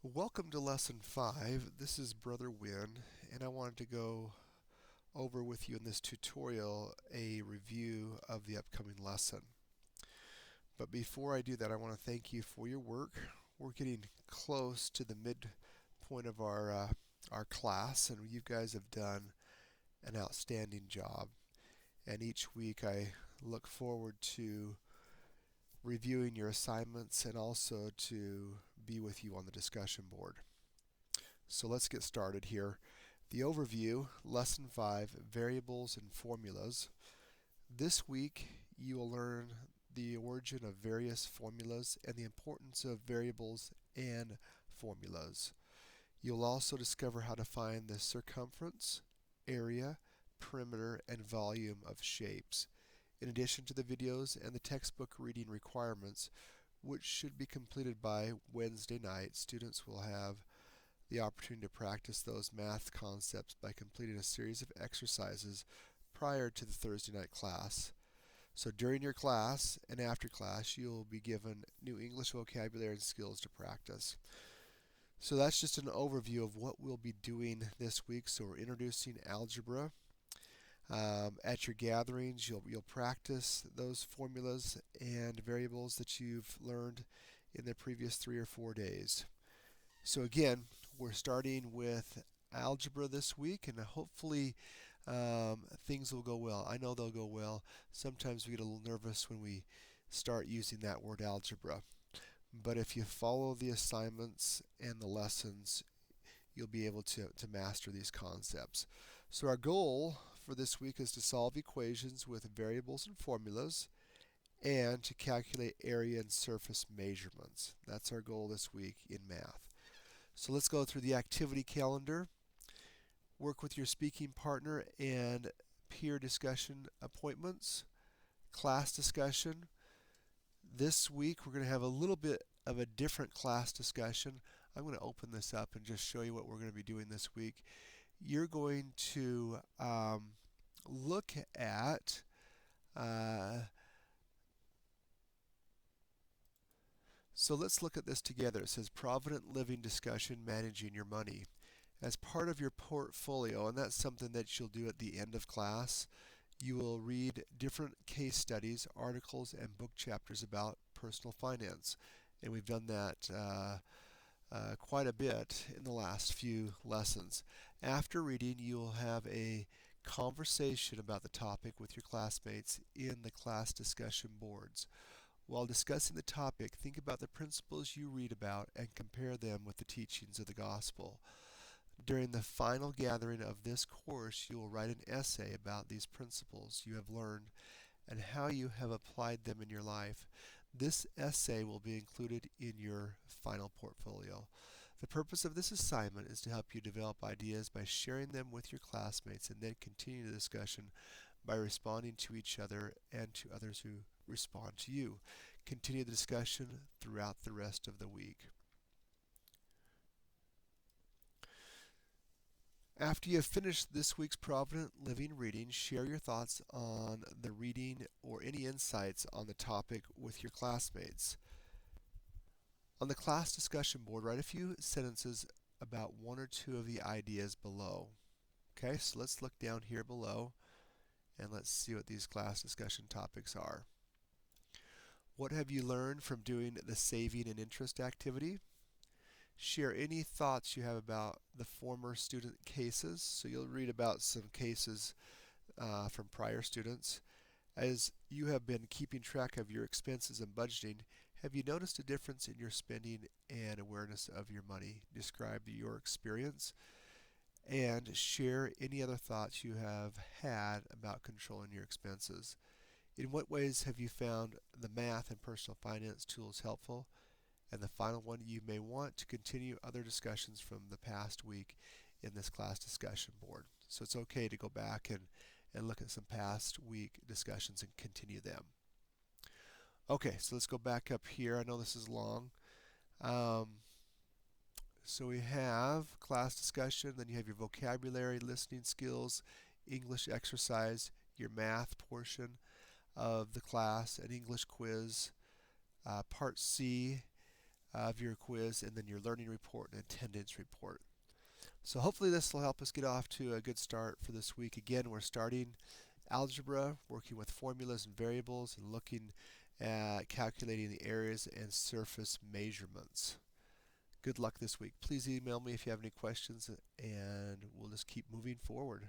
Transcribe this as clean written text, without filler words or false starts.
Welcome to Lesson 5. This is Brother Win, and I wanted to go over with you in this tutorial a review of the upcoming lesson. But before I do that, I want to thank you for your work. We're getting close to the midpoint of our class, and you guys have done an outstanding job. And each week I look forward to reviewing your assignments and also to be with you on the discussion board. So let's get started here. The overview, Lesson 5, Variables and Formulas. This week you will learn the origin of various formulas and the importance of variables and formulas. You'll also discover how to find the circumference, area, perimeter, and volume of shapes. In addition to the videos and the textbook reading requirements, which should be completed by Wednesday night, students will have the opportunity to practice those math concepts by completing a series of exercises prior to the Thursday night class. So during your class and after class, you'll be given new English vocabulary and skills to practice. So that's just an overview of what we'll be doing this week. So we're introducing algebra. At your gatherings, you'll practice those formulas and variables that you've learned in the previous 3 or 4 days. So again, we're starting with algebra this week, and hopefully things will go well. I know they'll go well. Sometimes we get a little nervous when we start using that word algebra. But if you follow the assignments and the lessons, you'll be able to master these concepts. So our goal for this week is to solve equations with variables and formulas and to calculate area and surface measurements. That's our goal this week in math. So let's go through the activity calendar. Work with your speaking partner and peer discussion appointments. Class discussion. This week we're going to have a little bit of a different class discussion. I'm going to open this up and just show you what we're going to be doing this week. You're going to look at so let's look at this together. It says Provident Living Discussion Managing Your Money. As part of your portfolio, and that's something that you'll do at the end of class, you will read different case studies, articles, and book chapters about personal finance. And we've done that quite a bit in the last few lessons. After reading, you'll have a conversation about the topic with your classmates in the class discussion boards. While discussing the topic, think about the principles you read about and compare them with the teachings of the gospel. During the final gathering of this course, you will write an essay about these principles you have learned and how you have applied them in your life. This essay will be included in your final portfolio. The purpose of this assignment is to help you develop ideas by sharing them with your classmates and then continue the discussion by responding to each other and to others who respond to you. Continue the discussion throughout the rest of the week. After you have finished this week's Provident Living reading, share your thoughts on the reading or any insights on the topic with your classmates. On the class discussion board, write a few sentences about one or two of the ideas below. Okay, so let's look down here below and let's see what these class discussion topics are. What have you learned from doing the saving and interest activity? Share any thoughts you have about the former student cases. So you'll read about some cases from prior students. As you have been keeping track of your expenses and budgeting, have you noticed a difference in your spending and awareness of your money? Describe your experience and share any other thoughts you have had about controlling your expenses. In what ways have you found the math and personal finance tools helpful? And the final one, you may want to continue other discussions from the past week in this class discussion board. So it's okay to go back and look at some past week discussions and continue them. Okay, so let's go back up here. I know this is long. So we have class discussion, then you have your vocabulary, listening skills, English exercise, your math portion of the class, an English quiz, part C, of your quiz, and then your learning report and attendance report. So hopefully this will help us get off to a good start for this week. Again, we're starting algebra, working with formulas and variables, and looking at calculating the areas and surface measurements. Good luck this week. Please email me if you have any questions, and we'll just keep moving forward.